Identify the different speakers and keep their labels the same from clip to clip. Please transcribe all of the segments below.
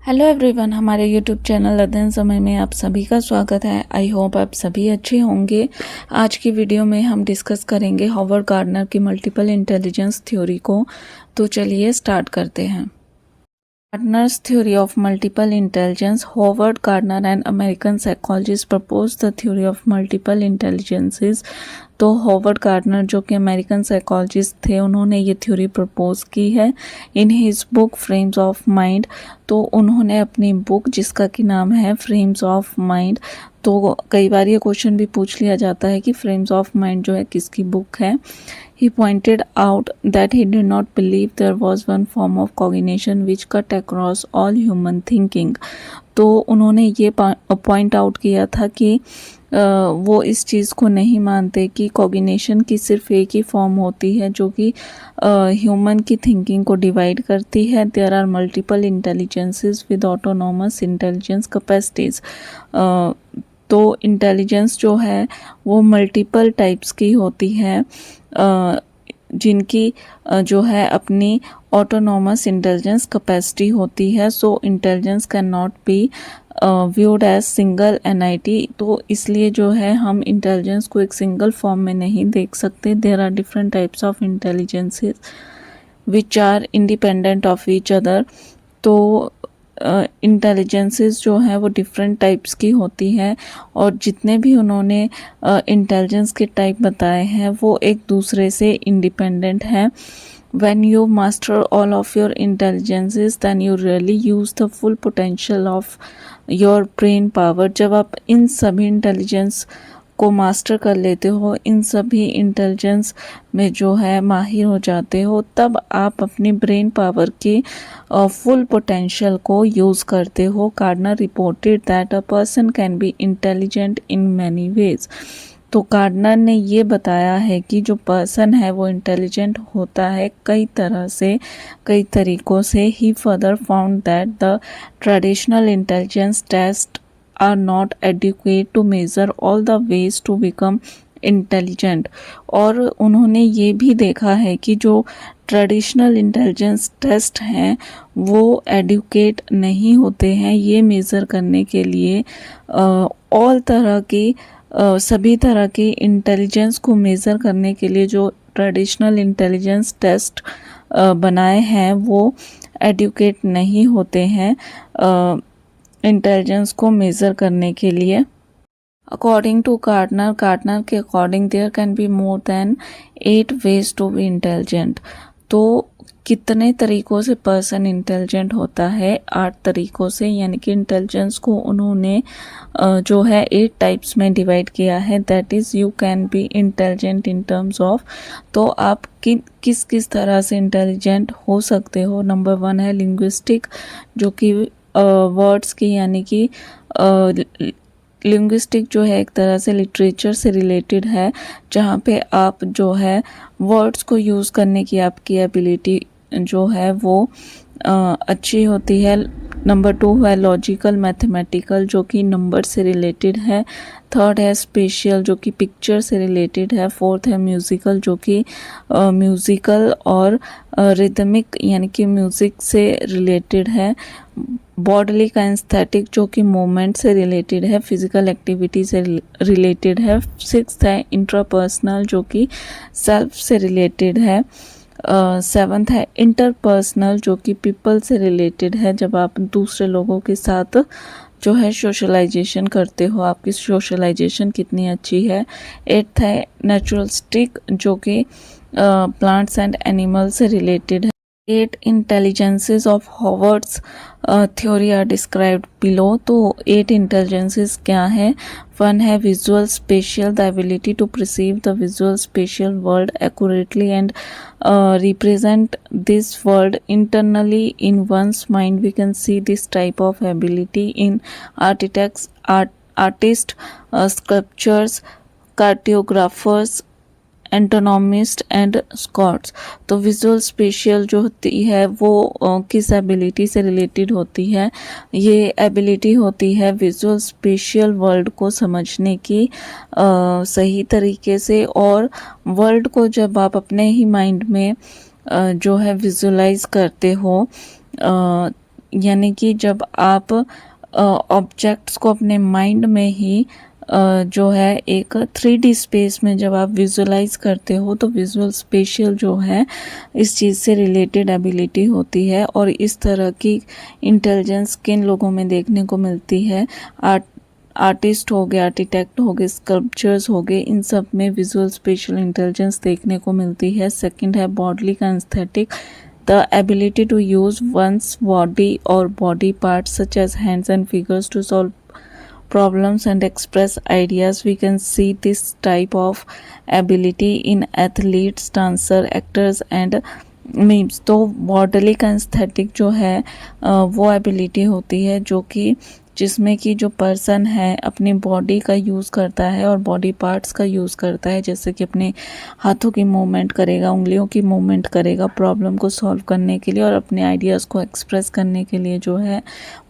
Speaker 1: Hello everyone, हमारे YouTube channel अध्ययन समय में आप सभी का स्वागत है। आई होप आप सभी अच्छे होंगे। आज की वीडियो में हम डिस्कस करेंगे हॉवर्ड गार्डनर की मल्टीपल इंटेलिजेंस थ्योरी को। तो चलिए स्टार्ट करते हैं। Gardner's theory of multiple intelligence. Howard Gardner, an American psychologist, proposed the theory of multiple intelligences. तो हॉवर्ड गार्डनर जो कि अमेरिकन साइकोलॉजिस्ट थे, उन्होंने ये थ्योरी प्रपोज की है in his book frames of mind. तो उन्होंने अपनी बुक जिसका कि नाम है फ्रेम्स ऑफ माइंड। तो कई बार ये क्वेश्चन भी पूछ लिया जाता है कि फ्रेम्स ऑफ माइंड जो है किसकी बुक है। He pointed out that he did not believe there was one form of cognition which cut across all human thinking. तो उन्होंने ये पॉइंट आउट किया था कि वो इस चीज़ को नहीं मानते कि कॉग्निशन की सिर्फ एक ही फॉर्म होती है जो कि ह्यूमन की थिंकिंग को डिवाइड करती है। There are multiple intelligences with autonomous intelligence capacities. तो इंटेलिजेंस जो है वो मल्टीपल टाइप्स की होती है जिनकी जो है अपनी ऑटोनोमस इंटेलिजेंस कैपेसिटी होती है। So intelligence can not be viewed as single entity. तो इसलिए जो है हम इंटेलिजेंस को एक सिंगल फॉर्म में नहीं देख सकते। There are different types of intelligences which are independent of each other. तो इंटेलिजेंसेस जो हैं वो डिफरेंट टाइप्स की होती हैं और जितने भी उन्होंने इंटेलिजेंस के टाइप बताए हैं वो एक दूसरे से इंडिपेंडेंट हैं। When you master all of your intelligences, then you really use the full potential of your brain power. जब आप इन सभी इंटेलिजेंस को मास्टर कर लेते हो, इन सभी इंटेलिजेंस में जो है माहिर हो जाते हो, तब आप अपनी ब्रेन पावर की फुल पोटेंशियल को यूज़ करते हो। Gardner reported that a person can be intelligent in many ways. तो गार्डनर ने ये बताया है कि जो पर्सन है वो इंटेलिजेंट होता है कई तरह से, कई तरीक़ों से। He further found that the traditional intelligence test are not adequate to measure all the ways to become intelligent. और उन्होंने ये भी देखा है कि जो ट्रेडिशनल इंटेलिजेंस टेस्ट हैं वो एडुकेट नहीं होते हैं ये मेज़र करने के लिए। ऑल तरह की सभी तरह की इंटेलिजेंस को मेज़र करने के लिए जो ट्रेडिशनल इंटेलिजेंस टेस्ट बनाए हैं वो एडुकेट नहीं होते हैं इंटेलिजेंस को मेज़र करने के लिए। अकॉर्डिंग टू गार्डनर के according there can be more than 8 ways to be intelligent. तो कितने तरीक़ों से पर्सन इंटेलिजेंट होता है? 8 तरीक़ों से, यानी कि इंटेलिजेंस को उन्होंने जो है 8 टाइप्स में डिवाइड किया है। That is you can be intelligent in terms of. तो आप किस किस तरह से इंटेलिजेंट हो सकते हो? नंबर 1 है लिंग्विस्टिक, जो कि वर्ड्स की, यानी कि लिंग्विस्टिक जो है एक तरह से लिटरेचर से रिलेटेड है, जहाँ पे आप जो है वर्ड्स को यूज़ करने की आपकी एबिलिटी जो है वो अच्छी होती है। नंबर 2 है लॉजिकल मैथमेटिकल, जो कि नंबर से रिलेटेड है। 3rd है स्पेशियल, जो कि पिक्चर से रिलेटेड है। 4th है म्यूज़िकल, जो कि म्यूज़िकल और रिदमिक, यानी कि म्यूज़िक से रिलेटेड है। बॉडली काइनेस्थेटिक, जो कि मूवमेंट से रिलेटेड है, फिज़िकल एक्टिविटी से रिलेटेड है। 6th है इंट्रापर्सनल, जो कि सेल्फ से रिलेटेड है। 7th है इंटरपर्सनल, जो कि पीपल से रिलेटेड है, जब आप दूसरे लोगों के साथ जो है सोशलाइजेशन करते हो, आपकी सोशलाइजेशन कितनी अच्छी है। 8th है नेचुरलिस्टिक, जो कि प्लांट्स एंड एनिमल से रिलेटेड है। 8 intelligences of Howard's theory are described below. तो 8 इंटेलिजेंसेस क्या हैं? 1 है visual spatial, the ability to perceive the visual spatial world accurately and represent this world internally in one's mind. We can see this type of ability in artists, sculptures, cartographers, anatomists and scouts. तो visual spatial जो होती है वो किस ability से related होती है? ये एबिलिटी होती है विजुअल स्पेशियल वर्ल्ड को समझने की सही तरीके से। और वर्ल्ड को जब आप अपने ही माइंड में जो है विजुअलाइज करते हो यानी कि जब आप ऑब्जेक्ट्स को अपने माइंड में ही जो है एक 3D स्पेस में जब आप विजुलाइज करते हो तो विजुअल स्पेशियल जो है इस चीज़ से रिलेटेड एबिलिटी होती है। और इस तरह की इंटेलिजेंस किन लोगों में देखने को मिलती है? आर्टिस्ट हो गए, आर्किटेक्ट हो गए, स्कल्पचर्स हो गए, इन सब में विजुअल स्पेशियल इंटेलिजेंस देखने को मिलती है। सेकंड है bodily kinesthetic, the ability to use one's body or body parts such as hands and fingers to solve problems and express ideas. We can see this type of ability in athletes, dancer, actors and memes. तो bodily kinaesthetic जो है वो ability होती है जो कि जिसमें कि जो पर्सन है अपनी बॉडी का यूज़ करता है और बॉडी पार्ट्स का यूज़ करता है, जैसे कि अपने हाथों की मूवमेंट करेगा, उंगलियों की मूवमेंट करेगा प्रॉब्लम को सॉल्व करने के लिए और अपने आइडियाज़ को एक्सप्रेस करने के लिए जो है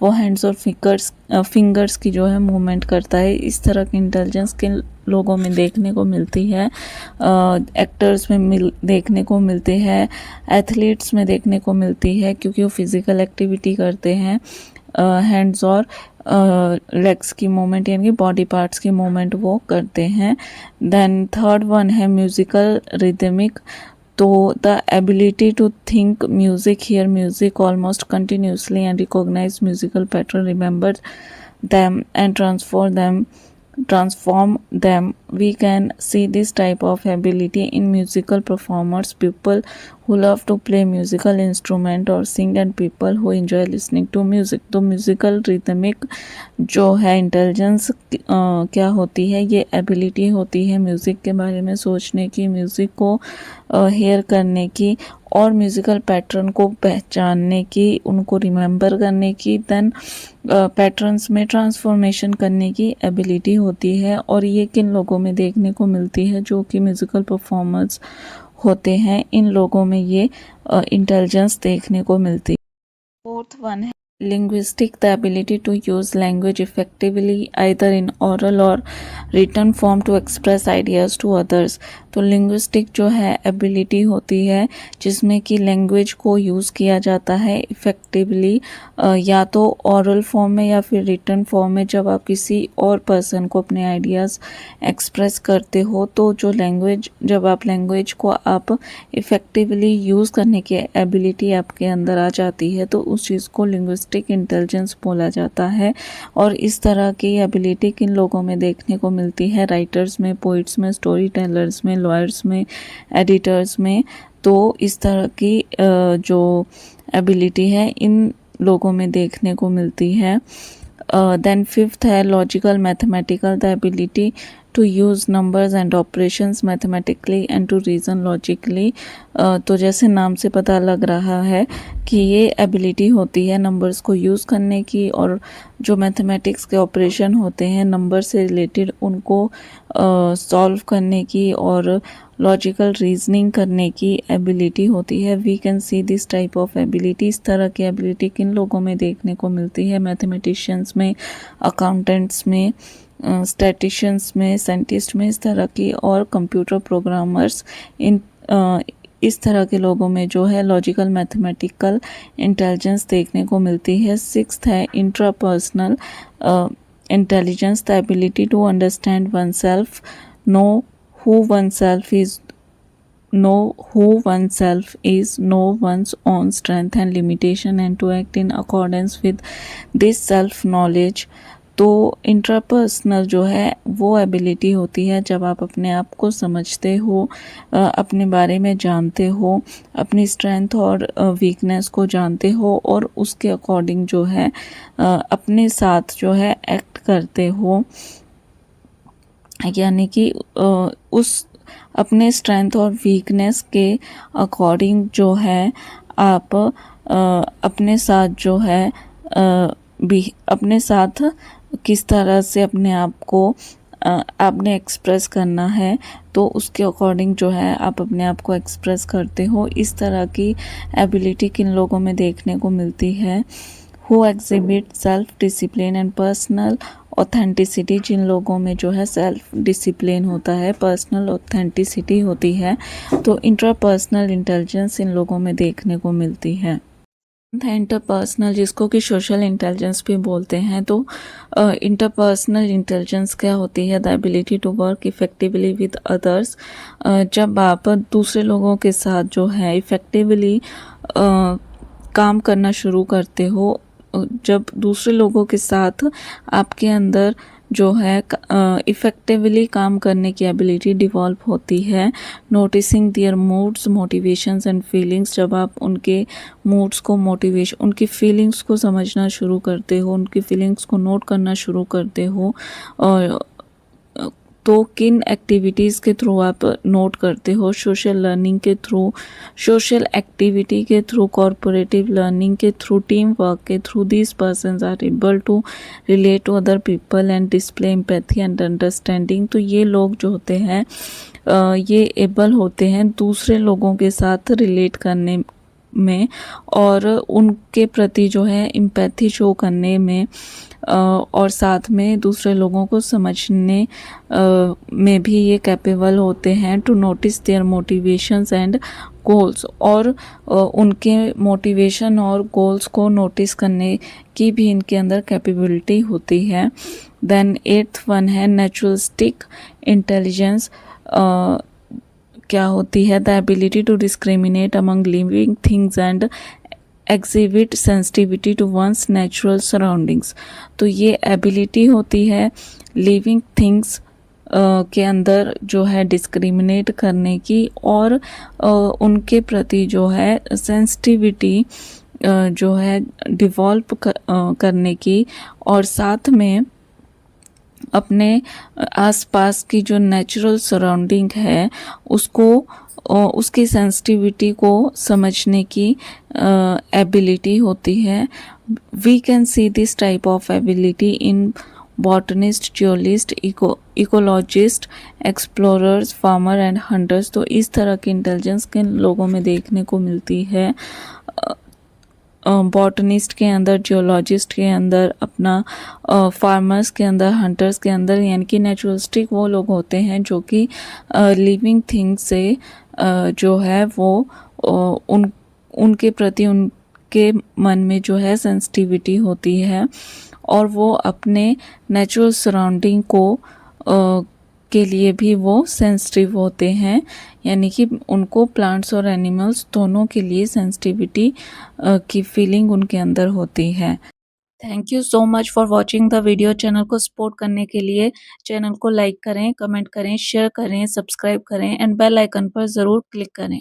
Speaker 1: वो हैंड्स और फिंगर्स की जो है मूवमेंट करता है। इस तरह की इंटेलिजेंस किन लोगों में देखने को मिलती है? एक्टर्स में देखने को मिलती है, एथलीट्स में देखने को मिलती है क्योंकि वो फिज़िकल एक्टिविटी करते हैं, हैंड्स और लेग्स की मूवमेंट यानी कि बॉडी पार्ट्स की मूवमेंट वो करते हैं। देन थर्ड वन है म्यूजिकल रिदमिक, तो the ability to think music, hear music almost continuously and recognise musical pattern, remember them and transform them. We can see this type of ability in musical performers, people who love to play musical instrument or sing and people who enjoy listening to music. तो musical rhythmic जो है intelligence क्या होती है? ये ability होती है music के बारे में सोचने की, म्यूज़िक को हेयर करने की और म्यूज़िकल पैटर्न को पहचानने की, उनको रिमेंबर करने की, देन पैटर्न्स में ट्रांसफॉर्मेशन करने की एबिलिटी होती है। और ये किन लोगों में देखने को मिलती है? जो कि म्यूज़िकल परफॉर्मर्स होते हैं, इन लोगों में ये इंटेलिजेंस देखने को मिलती है। फोर्थ वन है linguistic, the ability to use language effectively either in oral or written form to express ideas to others. तो linguistic जो है ability होती है जिसमें कि language को यूज़ किया जाता है effectively, या तो oral form में या फिर written form में। जब आप किसी और person को अपने ideas express करते हो तो जो language, जब आप language को आप effectively यूज़ करने की ability आपके अंदर आ जाती है तो उस चीज़ को लिंग्विस्टिक इंटेलिजेंस बोला जाता है। और इस तरह की एबिलिटी किन लोगों में देखने को मिलती है? राइटर्स में, पोइट्स में, स्टोरी टेलर्स में, लॉयर्स में, एडिटर्स में। तो इस तरह की जो एबिलिटी है इन लोगों में देखने को मिलती है। देन फिफ्थ है logical mathematical, the ability to use numbers and operations mathematically and to reason logically. तो जैसे नाम से पता लग रहा है कि ये एबिलिटी होती है नंबर्स को यूज़ करने की और जो मैथमेटिक्स के ऑपरेशन होते हैं नंबर से रिलेटेड उनको सॉल्व करने की और लॉजिकल रीजनिंग करने की एबिलिटी होती है। We can see this type of ability, इस तरह की एबिलिटी किन लोगों में देखने को मिलती है? मैथमेटिशियंस में, अकाउंटेंट्स में, स्टैटिशियंस में, साइंटिस्ट में, इस तरह की, और कंप्यूटर प्रोग्रामर्स, इस तरह के लोगों में जो है लॉजिकल मैथमेटिकल इंटेलिजेंस देखने को मिलती है। सिक्स्थ है intrapersonal intelligence, the ability to understand oneself, know who oneself is, know one's own strength and limitation and to act in accordance with this self knowledge. तो intrapersonal जो है वो ability होती है जब आप अपने आप को समझते हो, अपने बारे में जानते हो, अपनी स्ट्रेंथ और वीकनेस को जानते हो और उसके अकॉर्डिंग जो है अपने साथ जो है एक्ट करते हो, यानी कि उस अपने स्ट्रेंथ और वीकनेस के अकॉर्डिंग जो है आप अपने साथ जो है अपने साथ किस तरह से अपने आप को आपने एक्सप्रेस करना है तो उसके अकॉर्डिंग जो है आप अपने आप को एक्सप्रेस करते हो। इस तरह की एबिलिटी किन लोगों में देखने को मिलती है? Who exhibit self discipline and personal authenticity, जिन लोगों में जो है सेल्फ डिसिप्लिन होता है, पर्सनल ऑथेंटिसिटी होती है, तो इंट्रापर्सनल इंटेलिजेंस इन लोगों में देखने को मिलती है। है इंटरपर्सनल, जिसको कि सोशल इंटेलिजेंस भी बोलते हैं। तो इंटरपर्सनल इंटेलिजेंस क्या होती है? The ability to work effectively with others. जब आप दूसरे लोगों के साथ जो है इफ़ेक्टिवली काम करना शुरू करते हो, जब दूसरे लोगों के साथ आपके अंदर जो है इफ़ेक्टिवली काम करने की एबिलिटी डिवेल्प होती है। Noticing their moods, motivations and feelings, जब आप उनके मूड्स को, मोटिवेशन, उनकी फीलिंग्स को समझना शुरू करते हो, उनकी फीलिंग्स को नोट करना शुरू करते हो। और तो किन एक्टिविटीज़ के थ्रू आप नोट करते हो? सोशल लर्निंग के थ्रू, सोशल एक्टिविटी के थ्रू, कॉरपोरेटिव लर्निंग के थ्रू, टीम वर्क के through. These persons are able to relate to other people and display empathy and understanding. तो ये लोग जो होते हैं ये एबल होते हैं दूसरे लोगों के साथ रिलेट करने में और उनके प्रति जो है एम्पैथी शो करने में, और साथ में दूसरे लोगों को समझने में भी ये कैपेबल होते हैं। To notice their motivations and goals, और उनके मोटिवेशन और गोल्स को नोटिस करने की भी इनके अंदर कैपेबिलिटी होती है। देन 8th वन है नेचुरलिस्टिक इंटेलिजेंस। क्या होती है? The ability to discriminate among living things and exhibit sensitivity to one's natural surroundings. तो ये एबिलिटी होती है लिविंग थिंग्स के अंदर जो है डिस्क्रिमिनेट करने की, और उनके प्रति जो है सेंसिटिविटी जो है डिवॉल्व करने की, और साथ में अपने आसपास की जो नेचुरल सराउंडिंग है उसको, उसकी सेंसिटिविटी को समझने की एबिलिटी होती है। We can see this type of ability in botanist, geologist, ecologist, explorers, farmer and hunters. तो इस तरह की इंटेलिजेंस किन लोगों में देखने को मिलती है? बॉटनिस्ट के अंदर, जियोलॉजिस्ट के अंदर, अपना फार्मर्स के अंदर, हंटर्स के अंदर। यानी कि नेचुरलिस्टिक वो लोग होते हैं जो कि लिविंग थिंग्स से जो है वो उनके प्रति उनके मन में जो है सेंसिटिविटी होती है, और वो अपने नेचुरल सराउंडिंग को के लिए भी वो सेंसिटिव होते हैं। यानी कि उनको प्लांट्स और एनिमल्स दोनों के लिए सेंसिटिविटी की फीलिंग उनके अंदर होती है। Thank you so much for watching the video. Channel को सपोर्ट करने के लिए चैनल को लाइक करें, कमेंट करें, शेयर करें, सब्सक्राइब करें एंड बेल आइकन पर ज़रूर क्लिक करें।